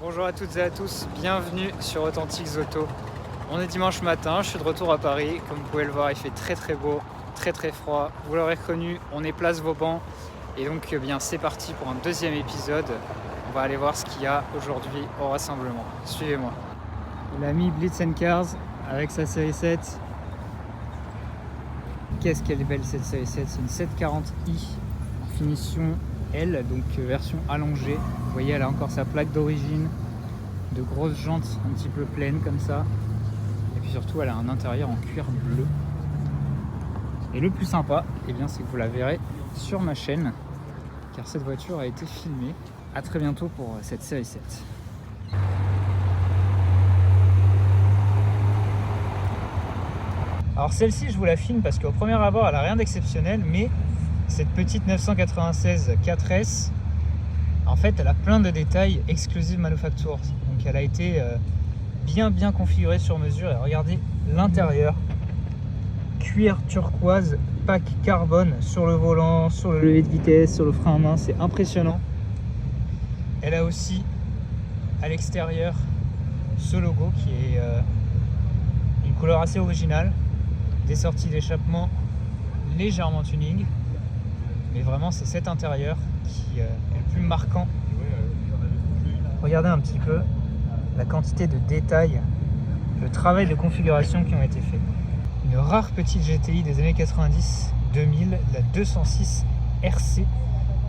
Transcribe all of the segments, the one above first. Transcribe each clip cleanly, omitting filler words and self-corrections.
Bonjour à toutes et à tous, bienvenue sur Authentiques Auto. On est dimanche matin, je suis de retour à Paris. Comme vous pouvez le voir, il fait très beau, très froid. Vous l'aurez reconnu, on est place Vauban. Et donc bien c'est parti pour un deuxième épisode. On va aller voir ce qu'il y a aujourd'hui au rassemblement. Suivez-moi. L'ami Blitz & Cars avec sa série 7. Qu'est-ce qu'elle est belle cette série 7, c'est une 740i en finition L, donc version allongée. Vous voyez, elle a encore sa plaque d'origine, de grosses jantes un petit peu pleines comme ça. Et puis surtout, elle a un intérieur en cuir bleu. Et le plus sympa, eh bien, c'est que vous la verrez sur ma chaîne, car cette voiture a été filmée. À très bientôt pour cette série 7. Alors celle-ci, je vous la filme parce qu'au premier abord, elle n'a rien d'exceptionnel, mais cette petite 996 4S, en fait, elle a plein de détails exclusive manufacture. Donc elle a été bien configurée sur mesure. Et regardez l'intérieur. Cuir turquoise, pack carbone sur le volant, sur le levier de vitesse, sur le frein à main. C'est impressionnant. Elle a aussi à l'extérieur ce logo qui est une couleur assez originale. Des sorties d'échappement légèrement tuning. Mais vraiment, c'est cet intérieur qui est le plus marquant. Regardez un petit peu la quantité de détails, le travail de configuration qui ont été faits. Une rare petite GTI des années 90-2000, la 206 RC,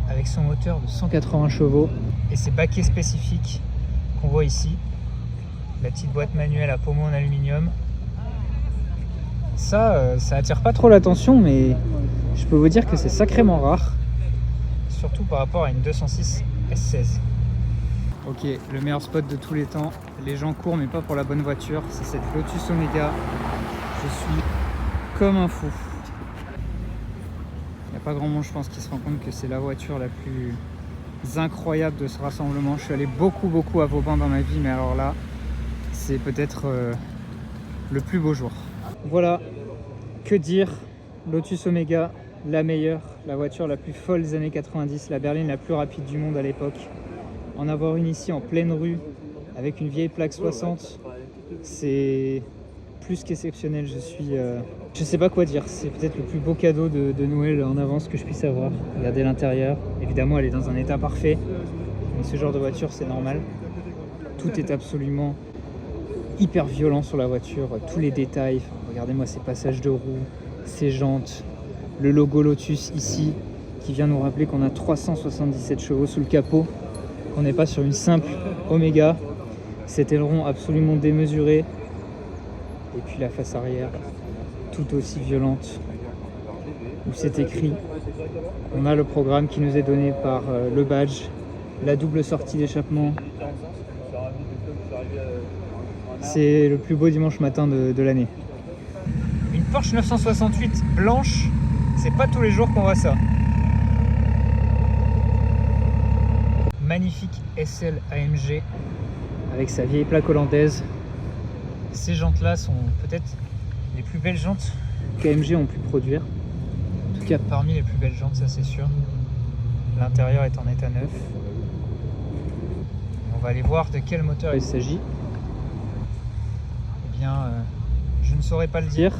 avec son moteur de 180 chevaux et ses baquets spécifiques qu'on voit ici. La petite boîte manuelle à pommeau en aluminium. Ça attire pas trop l'attention, mais je peux vous dire que c'est sacrément rare, surtout par rapport à une 206 S16. Ok, le meilleur spot de tous les temps. Les gens courent, mais pas pour la bonne voiture. C'est cette Lotus Omega. Je suis comme un fou. Il n'y a pas grand monde, je pense, qui se rend compte que c'est la voiture la plus incroyable de ce rassemblement. Je suis allé beaucoup à Vauban dans ma vie, mais alors là, c'est peut-être le plus beau jour. Voilà, que dire, Lotus Omega, la meilleure, la voiture la plus folle des années 90, la berline la plus rapide du monde à l'époque. En avoir une ici en pleine rue, avec une vieille plaque 60, c'est plus qu'exceptionnel. Je sais pas quoi dire, c'est peut-être le plus beau cadeau de Noël en avance que je puisse avoir. Regardez l'intérieur, évidemment elle est dans un état parfait, mais ce genre de voiture c'est normal. Tout est absolument hyper violent sur la voiture, tous les détails. Regardez-moi ces passages de roues, ces jantes, le logo Lotus ici qui vient nous rappeler qu'on a 377 chevaux sous le capot, qu'on n'est pas sur une simple Omega. Cet aileron absolument démesuré et puis la face arrière tout aussi violente où c'est écrit. On a le programme qui nous est donné par le badge, la double sortie d'échappement. C'est le plus beau dimanche matin de l'année. Une Porsche 968 blanche, c'est pas tous les jours qu'on voit ça. Magnifique SL AMG avec sa vieille plaque hollandaise. Ces jantes là sont peut-être les plus belles jantes qu'AMG ont pu produire. En tout cas parmi les plus belles jantes, ça c'est sûr. L'intérieur est en état neuf. On va aller voir de quel moteur il s'agit. Je ne saurais pas le dire,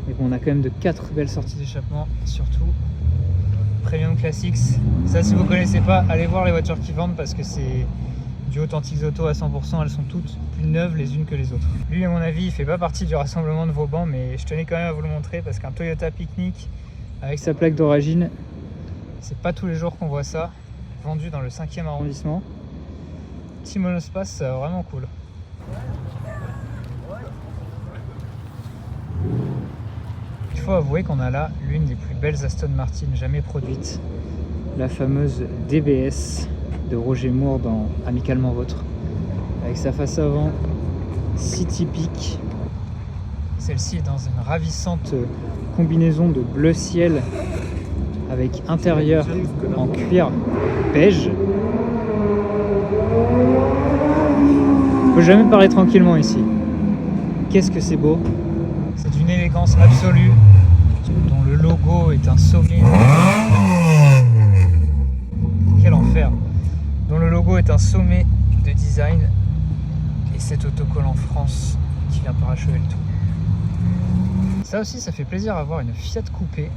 mais bon, on a quand même de 4 belles sorties d'échappement, surtout Premium Classics. Ça, si vous ne connaissez pas, allez voir les voitures qui vendent parce que c'est du Authentiques Auto à 100%, elles sont toutes plus neuves les unes que les autres. Lui, à mon avis, il fait pas partie du rassemblement de Vauban, mais je tenais quand même à vous le montrer parce qu'un Toyota Picnic avec sa plaque d'origine, c'est pas tous les jours qu'on voit ça, vendu dans le 5e arrondissement. Petit monospace, vraiment cool. Il faut avouer qu'on a là l'une des plus belles Aston Martin jamais produites, la fameuse DBS de Roger Moore dans Amicalement Vôtre, avec sa face avant si typique. Celle-ci est dans une ravissante combinaison de bleu ciel avec intérieur en cuir beige. On peut jamais parler tranquillement ici. Qu'est-ce que c'est beau! C'est d'une élégance absolue, dont le logo est un sommet. Quel enfer! Dont le logo est un sommet de design et cet autocollant France qui vient parachever le tout. Ça aussi, ça fait plaisir à voir une Fiat Coupé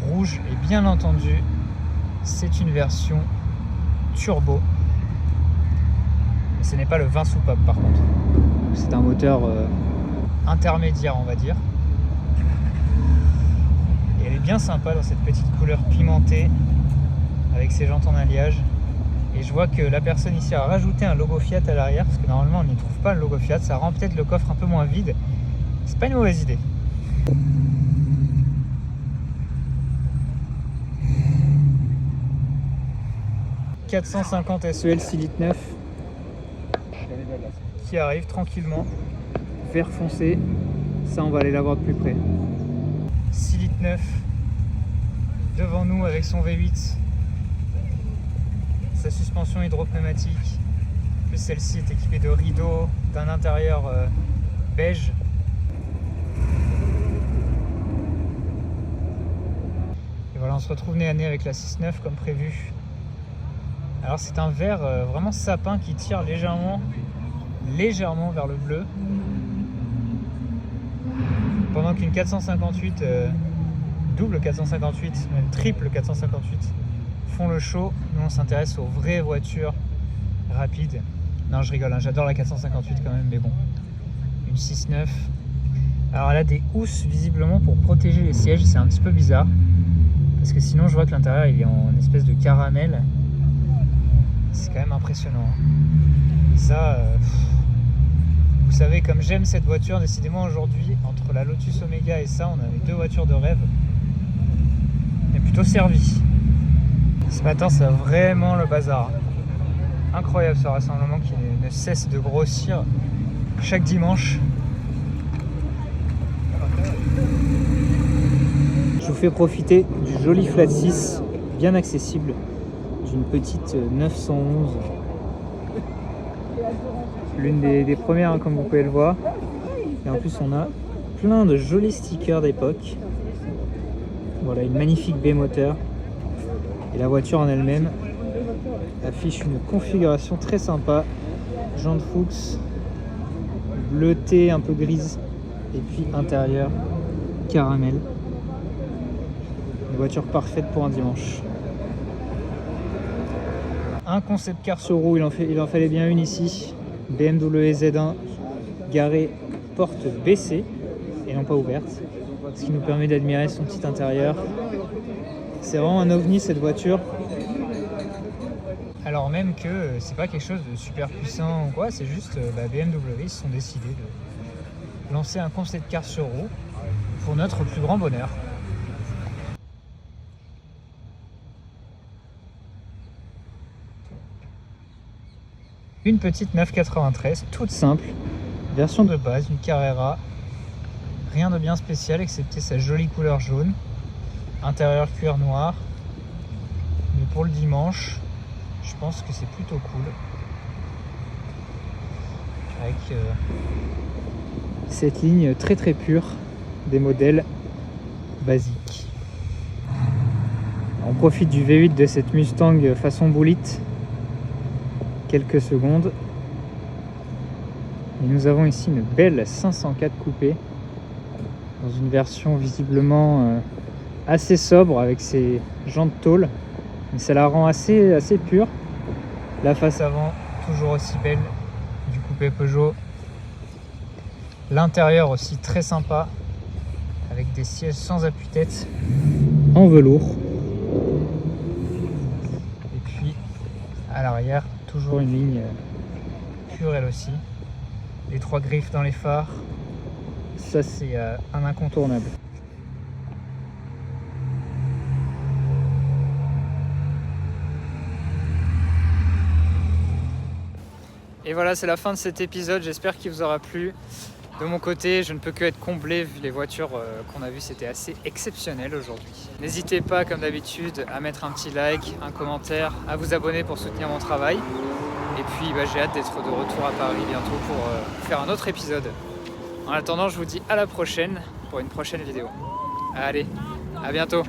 rouge et bien entendu, c'est une version turbo. Mais ce n'est pas le 20 soupape par contre. C'est un moteur intermédiaire, on va dire. Et elle est bien sympa dans cette petite couleur pimentée avec ses jantes en alliage. Et je vois que la personne ici a rajouté un logo Fiat à l'arrière parce que normalement on n'y trouve pas le logo Fiat. Ça rend peut-être le coffre un peu moins vide. C'est pas une mauvaise idée. « 450 SEL 6 litres 9 qui arrive tranquillement, vert foncé, ça on va aller la voir de plus près. 6 litres 9 devant nous avec son V8, sa suspension hydropneumatique, plus celle-ci est équipée de rideaux, d'un intérieur beige. Et voilà, on se retrouve nez à nez avec la 6.9 comme prévu. Alors c'est un vert vraiment sapin qui tire légèrement vers le bleu. Pendant qu'une 458, double 458, même triple 458 font le show, nous on s'intéresse aux vraies voitures rapides. Non je rigole, hein, j'adore la 458 quand même, mais bon. Une 6.9. Alors elle a des housses visiblement pour protéger les sièges, c'est un petit peu bizarre. Parce que sinon je vois que l'intérieur il est en espèce de caramel. C'est quand même impressionnant. Ça, vous savez, comme j'aime cette voiture, décidément aujourd'hui, entre la Lotus Omega et ça, on avait deux voitures de rêve. On est plutôt servi. Ce matin, c'est vraiment le bazar. Incroyable ce rassemblement qui ne cesse de grossir chaque dimanche. Je vous fais profiter du joli Flat 6, bien accessible, d'une petite 911, l'une des premières hein, comme vous pouvez le voir, et en plus on a plein de jolis stickers d'époque. Voilà, une magnifique baie moteur, et la voiture en elle-même affiche une configuration très sympa, jantes Fuchs, bleutée un peu grise, et puis intérieur caramel. Une voiture parfaite pour un dimanche. Un concept car sur roue, il en fallait bien une ici. BMW Z1 garée porte baissée et non pas ouverte, ce qui nous permet d'admirer son petit intérieur. C'est vraiment un ovni cette voiture. Alors même que c'est pas quelque chose de super puissant ou quoi, c'est juste BMW, ils se sont décidés de lancer un concept car sur roue pour notre plus grand bonheur. Une petite 993, toute simple, version de base, une Carrera, rien de bien spécial excepté sa jolie couleur jaune, intérieur cuir noir, mais pour le dimanche, je pense que c'est plutôt cool, avec cette ligne très très pure des modèles basiques. On profite du V8 de cette Mustang façon boulite. Quelques secondes et nous avons ici une belle 504 coupée dans une version visiblement assez sobre avec ses jantes tôle, mais ça la rend assez pure. La face avant toujours aussi belle du coupé Peugeot, l'intérieur aussi très sympa avec des sièges sans appuie-tête en velours, et puis à l'arrière toujours une ligne pure elle aussi. Les trois griffes dans les phares, ça c'est un incontournable. Et voilà, c'est la fin de cet épisode, j'espère qu'il vous aura plu. De mon côté, je ne peux que être comblé vu les voitures qu'on a vues, c'était assez exceptionnel aujourd'hui. N'hésitez pas, comme d'habitude, à mettre un petit like, un commentaire, à vous abonner pour soutenir mon travail. Et puis j'ai hâte d'être de retour à Paris bientôt pour faire un autre épisode. En attendant, je vous dis à la prochaine pour une prochaine vidéo. Allez, à bientôt!